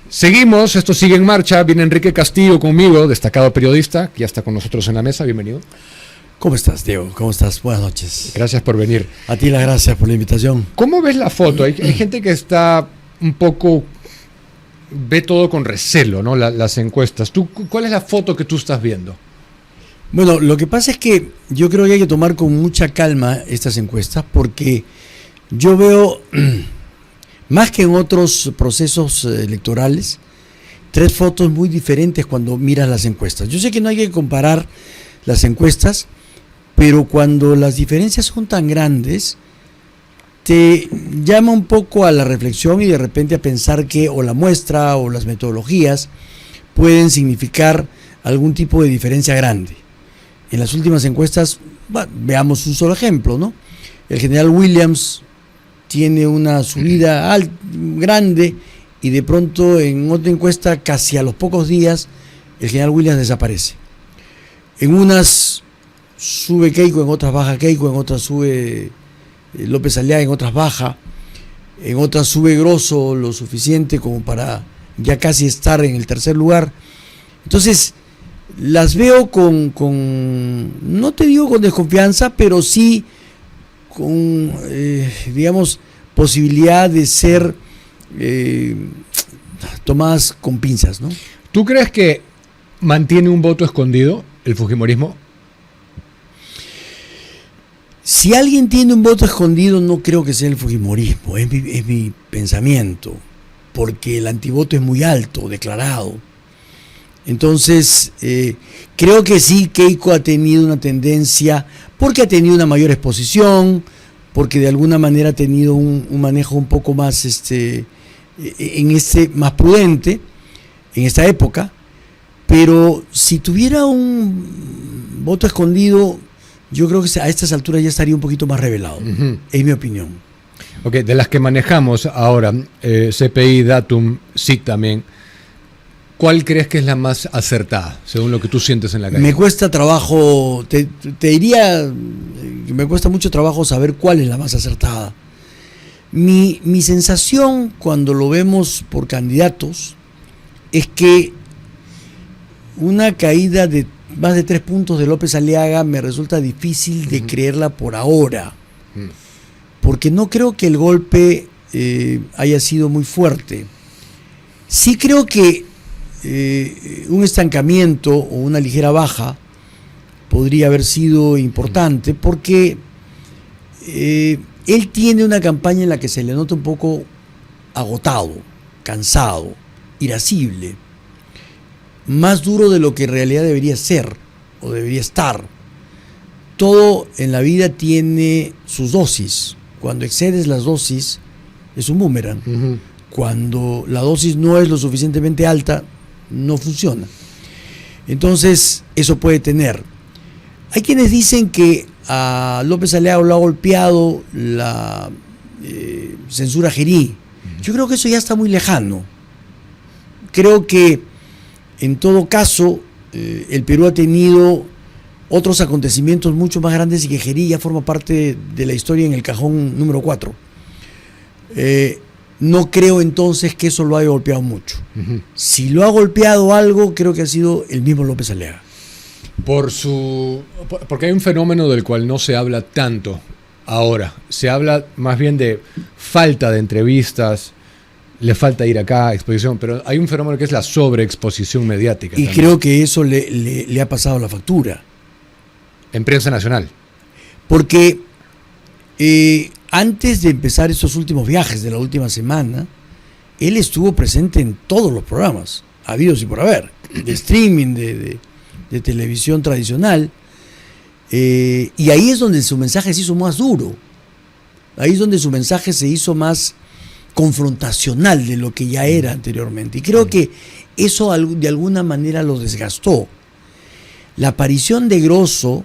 Seguimos, esto sigue en marcha. Viene Enrique Castillo conmigo, destacado periodista, que ya está con nosotros en la mesa. Bienvenido. ¿Cómo estás, Diego? ¿Cómo estás? Buenas noches. Gracias por venir. A ti las gracias por la invitación. ¿Cómo ves la foto? Hay gente que está un poco... ve todo con recelo, ¿no? Las encuestas. ¿Cuál es la foto que tú estás viendo? Bueno, lo que pasa es que yo creo que hay que tomar con mucha calma estas encuestas porque yo veo, más que en otros procesos electorales, tres fotos muy diferentes cuando miras las encuestas. Yo sé que no hay que comparar las encuestas, pero cuando las diferencias son tan grandes, te llama un poco a la reflexión y de repente a pensar que o la muestra o las metodologías pueden significar algún tipo de diferencia grande. En las últimas encuestas, bueno, veamos un solo ejemplo, ¿no? El general Williams tiene una subida grande y de pronto en otra encuesta, casi a los pocos días, el general Williams desaparece. En unas sube Keiko, en otras baja Keiko, en otras sube López Aliaga, en otras baja, en otras sube Grosso lo suficiente como para ya casi estar en el tercer lugar. Entonces, las veo no te digo con desconfianza, pero sí con, digamos, posibilidad de ser tomadas con pinzas, ¿no? ¿Tú crees que mantiene un voto escondido el fujimorismo? Si alguien tiene un voto escondido, no creo que sea el fujimorismo, es mi pensamiento, porque el antivoto es muy alto, declarado. Entonces, creo que sí, Keiko ha tenido una tendencia, porque ha tenido una mayor exposición, porque de alguna manera ha tenido un manejo un poco más, más prudente, en esta época, pero si tuviera un voto escondido, yo creo que a estas alturas ya estaría un poquito más revelado, es mi opinión. Ok, de las que manejamos ahora, CPI, Datum, SIC también, ¿cuál crees que es la más acertada, según lo que tú sientes en la calle? Me cuesta trabajo, te diría que me cuesta mucho trabajo saber cuál es la más acertada. Mi sensación cuando lo vemos por candidatos es que una caída de más de 3 puntos de López Aliaga me resulta difícil de creerla por ahora, porque no creo que el golpe haya sido muy fuerte. Sí creo que un estancamiento o una ligera baja podría haber sido importante porque él tiene una campaña en la que se le nota un poco agotado, cansado, irascible, más duro de lo que en realidad debería ser o debería estar. Todo en la vida tiene sus dosis. Cuando excedes las dosis es un boomerang. Cuando la dosis no es lo suficientemente alta, no funciona. Entonces, eso puede tener. Hay quienes dicen que a López Aliaga lo ha golpeado la censura Gerí. Yo creo que eso ya está muy lejano. Creo que, en todo caso, el Perú ha tenido otros acontecimientos mucho más grandes y que Gerí ya forma parte de la historia en el cajón número 4. No creo entonces que eso lo haya golpeado mucho. Si lo ha golpeado algo, creo que ha sido el mismo López Aliaga. Porque hay un fenómeno del cual no se habla tanto ahora. Se habla más bien de falta de entrevistas, le falta ir acá, exposición, pero hay un fenómeno que es la sobreexposición mediática. Y también. Creo que eso le ha pasado la factura. En prensa nacional. Porque antes de empezar estos últimos viajes de la última semana, él estuvo presente en todos los programas, habidos y por haber, de streaming, de televisión tradicional, y ahí es donde su mensaje se hizo más duro, ahí es donde su mensaje se hizo más confrontacional de lo que ya era anteriormente, y creo que eso de alguna manera lo desgastó. La aparición de Grosso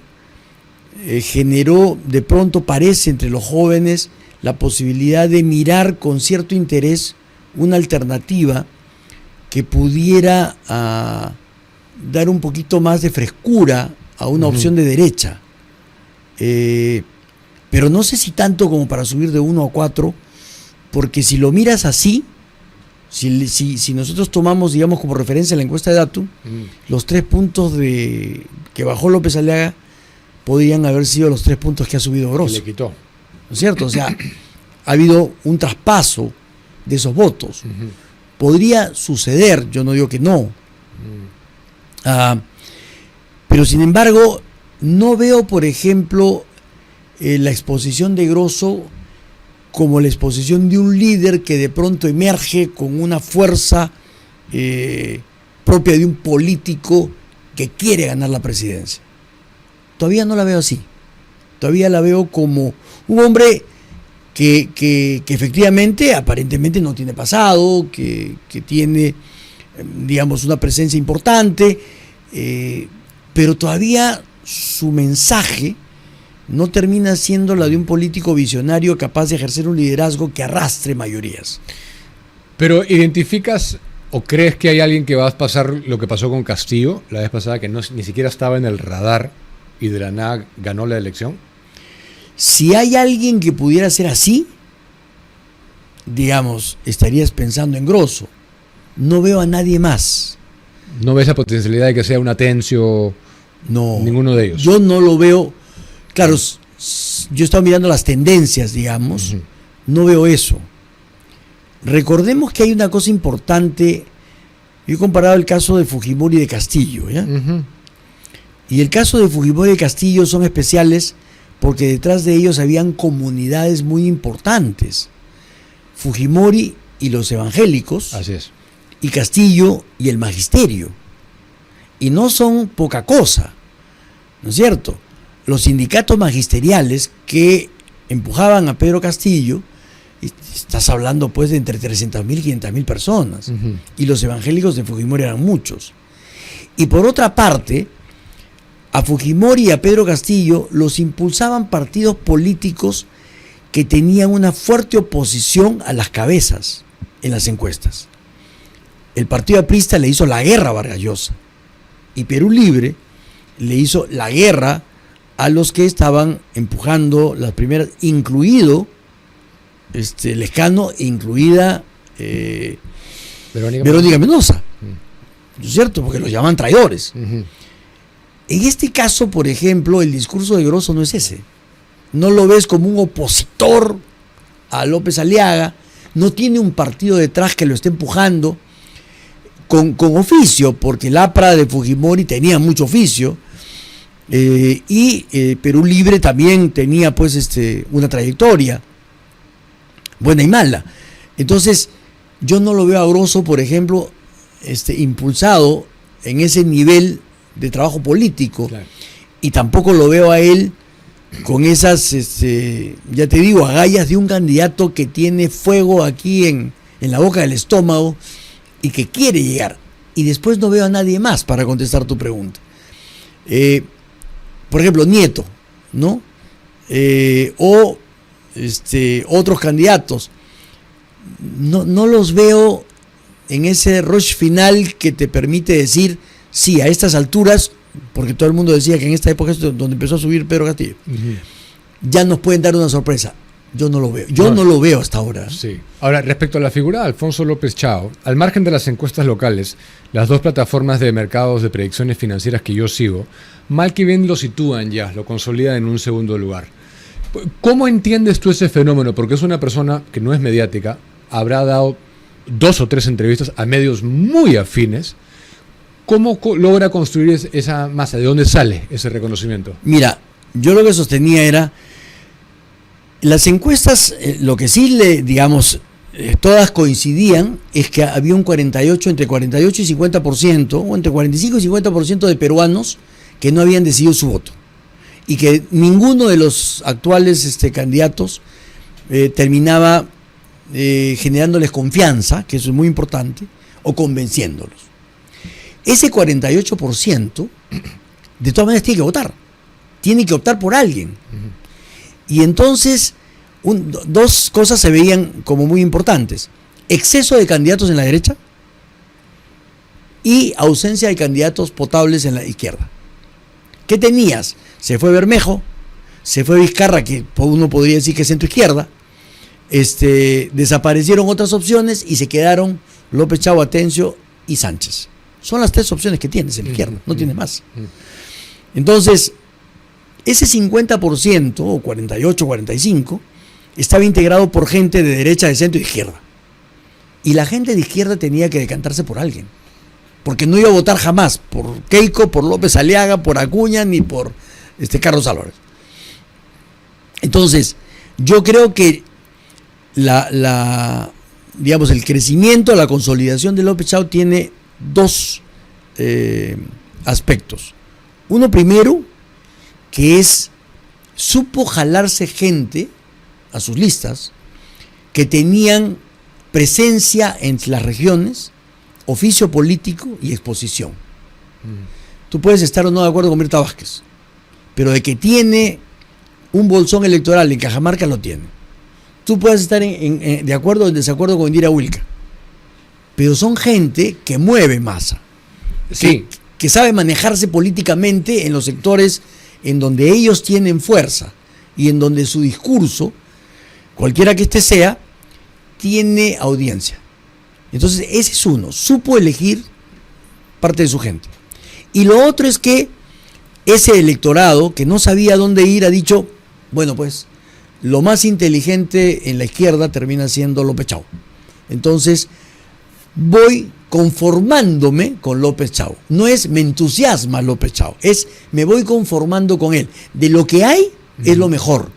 generó, de pronto parece entre los jóvenes, la posibilidad de mirar con cierto interés una alternativa que pudiera dar un poquito más de frescura a una opción de derecha. Pero no sé si tanto como para subir de 1 a 4, porque si lo miras así, Si nosotros tomamos, digamos, como referencia la encuesta de Datum, los 3 puntos que bajó López Aliaga podrían haber sido los 3 puntos que ha subido Grosso. Le quitó. ¿No es cierto? O sea, ha habido un traspaso de esos votos. Podría suceder, yo no digo que no. Pero sin embargo, no veo, por ejemplo, la exposición de Grosso como la exposición de un líder que de pronto emerge con una fuerza propia de un político que quiere ganar la presidencia. Todavía no la veo así. Todavía la veo como un hombre que efectivamente, aparentemente no tiene pasado, que tiene, digamos, una presencia importante, pero todavía su mensaje no termina siendo la de un político visionario capaz de ejercer un liderazgo que arrastre mayorías. Pero ¿identificas o crees que hay alguien que va a pasar lo que pasó con Castillo la vez pasada, que ni siquiera estaba en el radar y de la nada ganó la elección? Si hay alguien que pudiera ser así, digamos, estarías pensando en Grosso. No veo a nadie más. ¿No ves la potencialidad de que sea un Atencio? No. Ninguno de ellos. Yo no lo veo. Claro, yo he estado mirando las tendencias, digamos. No veo eso. Recordemos que hay una cosa importante. Yo he comparado el caso de Fujimori y de Castillo, ¿ya? Y el caso de Fujimori y Castillo son especiales porque detrás de ellos habían comunidades muy importantes. Fujimori y los evangélicos. Así es. Y Castillo y el magisterio. Y no son poca cosa, ¿no es cierto? Los sindicatos magisteriales que empujaban a Pedro Castillo, estás hablando pues de entre 300.000 y 500.000 personas. Y los evangélicos de Fujimori eran muchos. Y por otra parte, a Fujimori y a Pedro Castillo los impulsaban partidos políticos que tenían una fuerte oposición a las cabezas en las encuestas. El partido aprista le hizo la guerra a Vargas Llosa y Perú Libre le hizo la guerra a los que estaban empujando las primeras, incluido Lescano e incluida Verónica Mendoza, ¿no es cierto? Porque los llaman traidores. En este caso, por ejemplo, el discurso de Grosso no es ese. No lo ves como un opositor a López Aliaga, no tiene un partido detrás que lo esté empujando con oficio, porque el APRA de Fujimori tenía mucho oficio, y Perú Libre también tenía pues una trayectoria buena y mala. Entonces yo no lo veo a Grosso, por ejemplo, impulsado en ese nivel de trabajo político. Claro. Y tampoco lo veo a él con esas, ya te digo, agallas de un candidato que tiene fuego aquí en la boca del estómago y que quiere llegar. Y después no veo a nadie más para contestar tu pregunta. Por ejemplo, Nieto, ¿no? O otros candidatos. No los veo en ese rush final que te permite decir, sí, a estas alturas, porque todo el mundo decía que en esta época es donde empezó a subir Pedro Castillo, ya nos pueden dar una sorpresa. Yo no lo veo. No lo veo hasta ahora. Sí. Ahora, respecto a la figura de Alfonso López Chao, al margen de las encuestas locales, las dos plataformas de mercados de predicciones financieras que yo sigo, mal que bien lo sitúan ya, lo consolidan en un segundo lugar. ¿Cómo entiendes tú ese fenómeno? Porque es una persona que no es mediática, habrá dado 2 o 3 entrevistas a medios muy afines. ¿Cómo logra construir esa masa? ¿De dónde sale ese reconocimiento? Mira, yo lo que sostenía era, las encuestas, lo que sí todas coincidían, es que había un entre 48 y 50%, o entre 45 y 50% de peruanos que no habían decidido su voto. Y que ninguno de los actuales candidatos terminaba generándoles confianza, que eso es muy importante, o convenciéndolos. Ese 48%, de todas maneras, tiene que optar por alguien. Y entonces, dos cosas se veían como muy importantes: exceso de candidatos en la derecha y ausencia de candidatos potables en la izquierda. ¿Qué tenías? Se fue Bermejo, se fue Vizcarra, que uno podría decir que es centro izquierda, desaparecieron otras opciones y se quedaron López Chau, Atencio y Sánchez. Son las 3 opciones que tienes en la izquierda, no tienes más. Entonces, ese 50% o 48, 45 estaba integrado por gente de derecha, de centro y de izquierda. Y la gente de izquierda tenía que decantarse por alguien. Porque no iba a votar jamás por Keiko, por López Aliaga, por Acuña, ni por Carlos Álvarez. Entonces, yo creo que digamos, el crecimiento, la consolidación de López Chau tiene 2 aspectos. Uno primero, que supo jalarse gente a sus listas que tenían presencia en las regiones, oficio político y exposición. Tú puedes estar o no de acuerdo con Mirta Vázquez, pero de que tiene un bolsón electoral en Cajamarca, lo tiene. Tú puedes estar de acuerdo o en desacuerdo con Indira Wilca, pero son gente que mueve masa, sí, que sabe manejarse políticamente en los sectores en donde ellos tienen fuerza y en donde su discurso, cualquiera que sea, tiene audiencia. Entonces ese es uno, supo elegir parte de su gente. Y lo otro es que ese electorado que no sabía dónde ir ha dicho, bueno, pues lo más inteligente en la izquierda termina siendo López Chau. Entonces voy conformándome con López Chau. No es me entusiasma López Chau, es me voy conformando con él. De lo que hay es lo mejor.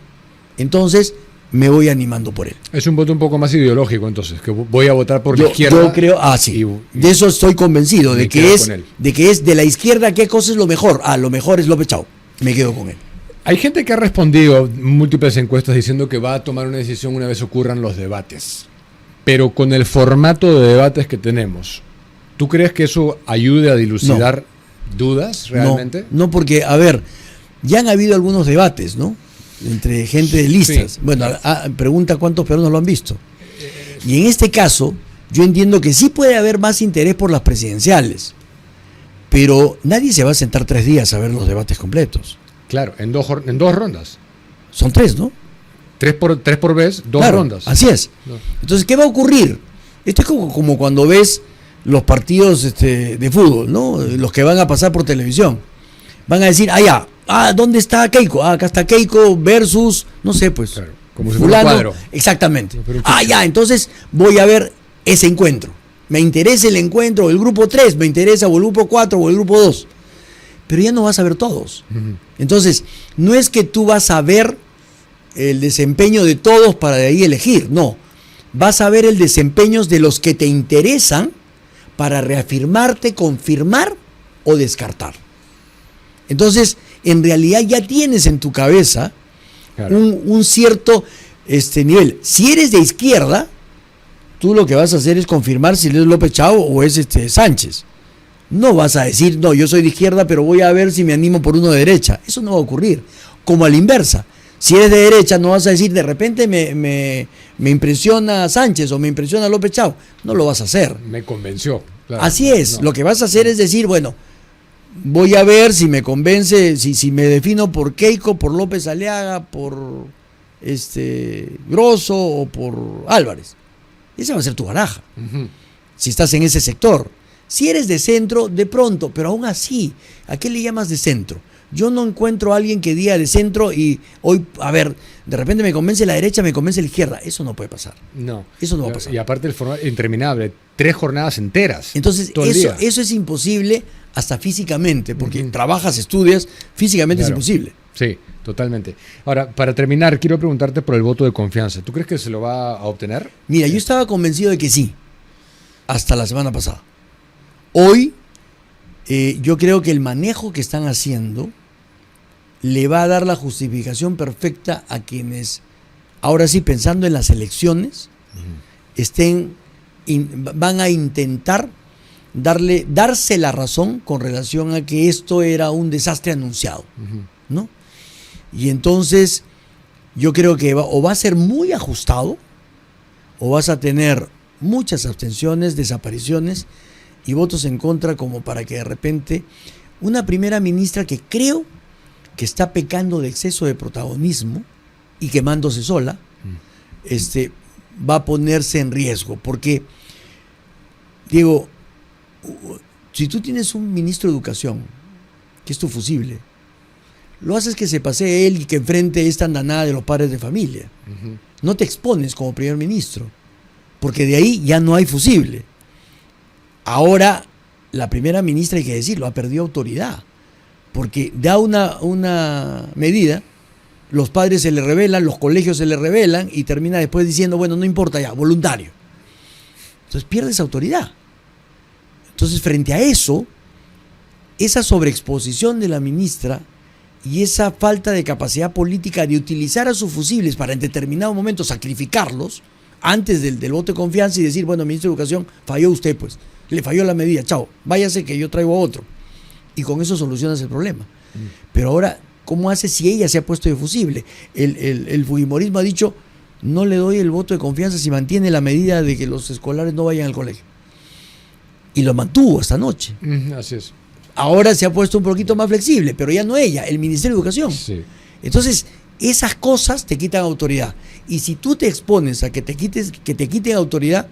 Entonces me voy animando por él. Es un voto un poco más ideológico, entonces, que voy a votar por la izquierda. Yo creo, sí. De eso estoy convencido, de que es de la izquierda, ¿qué cosa es lo mejor? Lo mejor es López Chau. Me quedo con él. Hay gente que ha respondido múltiples encuestas diciendo que va a tomar una decisión una vez ocurran los debates. Pero con el formato de debates que tenemos, ¿tú crees que eso ayude a dilucidar dudas realmente? No, porque, a ver, ya han habido algunos debates, ¿no? Entre gente de listas. Sí. Bueno, pregunta cuántos peruanos lo han visto. Y en este caso, yo entiendo que sí puede haber más interés por las presidenciales, pero nadie se va a sentar 3 días a ver los debates completos. Claro, en dos rondas. Son 3, ¿no? 3 por vez, 2 rondas. Así es. No. Entonces, ¿qué va a ocurrir? Esto es como cuando ves los partidos de fútbol, ¿no? Los que van a pasar por televisión. Van a decir, ¿dónde está Keiko? Acá está Keiko versus, no sé, pues. Claro, como si fuera un cuadro. Exactamente. Entonces voy a ver ese encuentro. Me interesa el encuentro, el grupo 3, me interesa, o el grupo 4, o el grupo 2. Pero ya no vas a ver todos. Entonces, no es que tú vas a ver el desempeño de todos para de ahí elegir, no. Vas a ver el desempeño de los que te interesan para reafirmarte, confirmar o descartar. Entonces, en realidad ya tienes en tu cabeza un cierto nivel. Si eres de izquierda, tú lo que vas a hacer es confirmar si eres López Chau o es Sánchez. No vas a decir, no, yo soy de izquierda, pero voy a ver si me animo por uno de derecha. Eso no va a ocurrir. Como a la inversa. Si eres de derecha, no vas a decir, de repente me impresiona Sánchez o me impresiona López Chau. No lo vas a hacer. Me convenció. Claro. Así es. No. Lo que vas a hacer es decir, bueno, voy a ver si me convence, si me defino por Keiko, por López Aliaga, por Grosso o por Álvarez. Esa va a ser tu baraja. Si estás en ese sector. Si eres de centro, de pronto, pero aún así, ¿a qué le llamas de centro? Yo no encuentro a alguien que diga de centro y hoy, de repente me convence la derecha, me convence la izquierda. Eso no puede pasar. No. Eso no va a pasar. Y aparte el formato interminable, 3 jornadas enteras. Entonces, eso es imposible hasta físicamente, porque trabajas, estudias, físicamente es imposible. Sí, totalmente. Ahora, para terminar, quiero preguntarte por el voto de confianza. ¿Tú crees que se lo va a obtener? Mira, yo estaba convencido de que sí, hasta la semana pasada. Hoy, yo creo que el manejo que están haciendo le va a dar la justificación perfecta a quienes, ahora sí, pensando en las elecciones, van a intentar darse la razón con relación a que esto era un desastre anunciado, ¿no? Y entonces, yo creo que o va a ser muy ajustado, o vas a tener muchas abstenciones, desapariciones y votos en contra, como para que de repente una primera ministra que creo que está pecando de exceso de protagonismo y quemándose sola, va a ponerse en riesgo, porque Diego, si tú tienes un ministro de Educación, que es tu fusible, lo haces que se pasee él y que enfrente esta andanada de los padres de familia. Ujú. No te expones como primer ministro, porque de ahí ya no hay fusible. Ahora, la primera ministra, hay que decirlo, ha perdido autoridad, porque da una medida, los padres se le rebelan, los colegios se le rebelan y termina después diciendo, bueno, no importa ya, voluntario. Entonces pierdes autoridad. Entonces, frente a eso, esa sobreexposición de la ministra y esa falta de capacidad política de utilizar a sus fusibles para en determinado momento sacrificarlos antes del voto de confianza y decir, bueno, ministro de Educación, falló usted pues, le falló la medida, chao, váyase que yo traigo a otro. Y con eso solucionas el problema. Pero ahora, ¿cómo hace si ella se ha puesto de fusible? El fujimorismo ha dicho, no le doy el voto de confianza si mantiene la medida de que los escolares no vayan al colegio. Y lo mantuvo esta noche. Así es. Ahora se ha puesto un poquito más flexible, pero ya no ella, el Ministerio de Educación. Sí. Entonces, esas cosas te quitan autoridad. Y si tú te expones a que te quiten autoridad,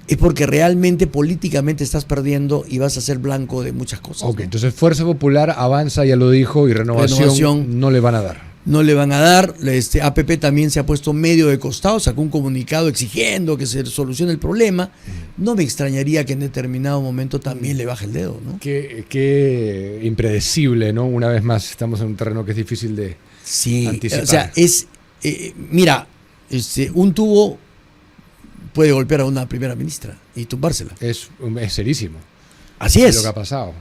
es porque realmente políticamente estás perdiendo y vas a ser blanco de muchas cosas. Ok, ¿no? entonces Fuerza Popular avanza, ya lo dijo, y Renovación no le van a dar. No le van a dar. APP también se ha puesto medio de costado, sacó un comunicado exigiendo que se solucione el problema. No me extrañaría que en determinado momento también le baje el dedo, ¿no? Qué impredecible, ¿no? Una vez más, estamos en un terreno que es difícil de anticipar. O sea, mira, un tubo puede golpear a una primera ministra y tumbársela. Es serísimo. Así es. Lo que ha pasado.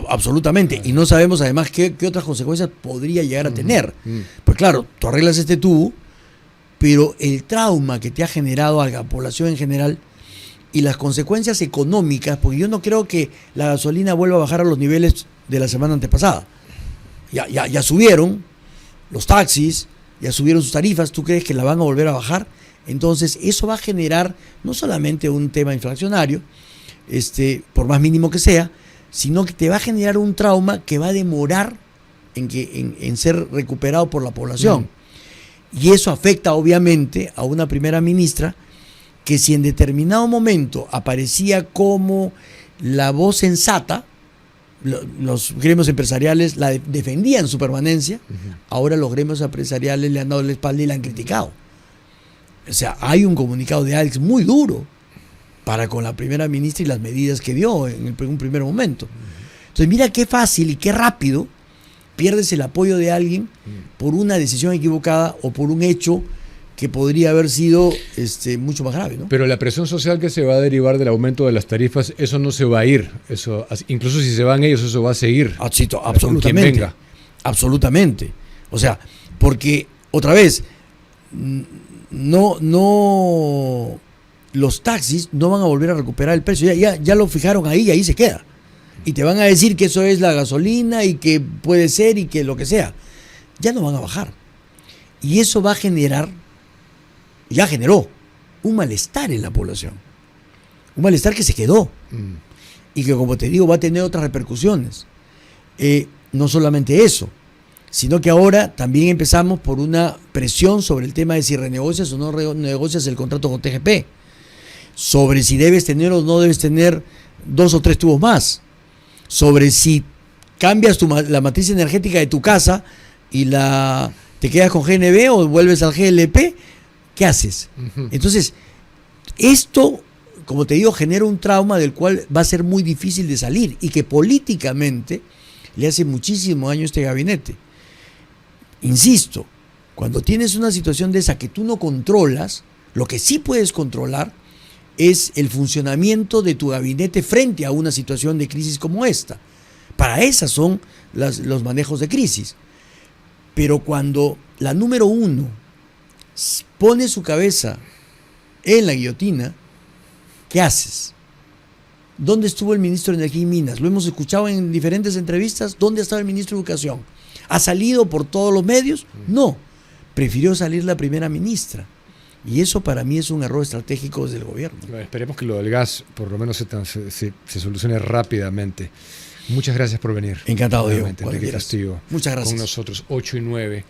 Absolutamente. Y no sabemos además qué otras consecuencias podría llegar a tener. Pues claro, tú arreglas este tubo, pero el trauma que te ha generado a la población en general y las consecuencias económicas, porque yo no creo que la gasolina vuelva a bajar a los niveles de la semana antepasada. Ya subieron los taxis, ya subieron sus tarifas, ¿tú crees que la van a volver a bajar? Entonces eso va a generar no solamente un tema inflacionario, por más mínimo que sea, sino que te va a generar un trauma que va a demorar en ser recuperado por la población. Y eso afecta obviamente a una primera ministra que si en determinado momento aparecía como la voz sensata, los gremios empresariales la defendían su permanencia, ahora los gremios empresariales le han dado la espalda y la han criticado. O sea, hay un comunicado de Alex muy duro para con la primera ministra y las medidas que dio en un primer momento. Entonces mira qué fácil y qué rápido pierdes el apoyo de alguien por una decisión equivocada o por un hecho que podría haber sido mucho más grave, ¿no? Pero la presión social que se va a derivar del aumento de las tarifas, eso no se va a ir. Eso, incluso si se van ellos, eso va a seguir. Absolutamente. Quien venga. Absolutamente. O sea, porque, otra vez, los taxis no van a volver a recuperar el precio. Ya lo fijaron ahí y ahí se queda. Y te van a decir que eso es la gasolina y que puede ser y que lo que sea. Ya no van a bajar. Y eso va a generar, ya generó, un malestar en la población. Un malestar que se quedó. Y que, como te digo, va a tener otras repercusiones. No solamente eso, sino que ahora también empezamos por una presión sobre el tema de si renegocias o no renegocias el contrato con TGP. Sobre si debes tener o no debes tener 2 o 3 tubos más. Sobre si cambias la matriz energética de tu casa y te quedas con GNB o vuelves al GLP, ¿qué haces? Entonces, esto, como te digo, genera un trauma del cual va a ser muy difícil de salir y que políticamente le hace muchísimo daño a este gabinete. Insisto, cuando tienes una situación de esa que tú no controlas, lo que sí puedes controlar es el funcionamiento de tu gabinete frente a una situación de crisis como esta. Para esas son los manejos de crisis. Pero cuando la número 1 pone su cabeza en la guillotina, ¿qué haces? ¿Dónde estuvo el ministro de Energía y Minas? Lo hemos escuchado en diferentes entrevistas. ¿Dónde estaba el ministro de Educación? ¿Ha salido por todos los medios? No. Prefirió salir la primera ministra. Y eso para mí es un error estratégico desde el gobierno. Esperemos que lo del gas por lo menos se solucione rápidamente. Muchas gracias por venir. Encantado, Diego. Enrique Castillo. Muchas gracias. Con nosotros, 8 y 9.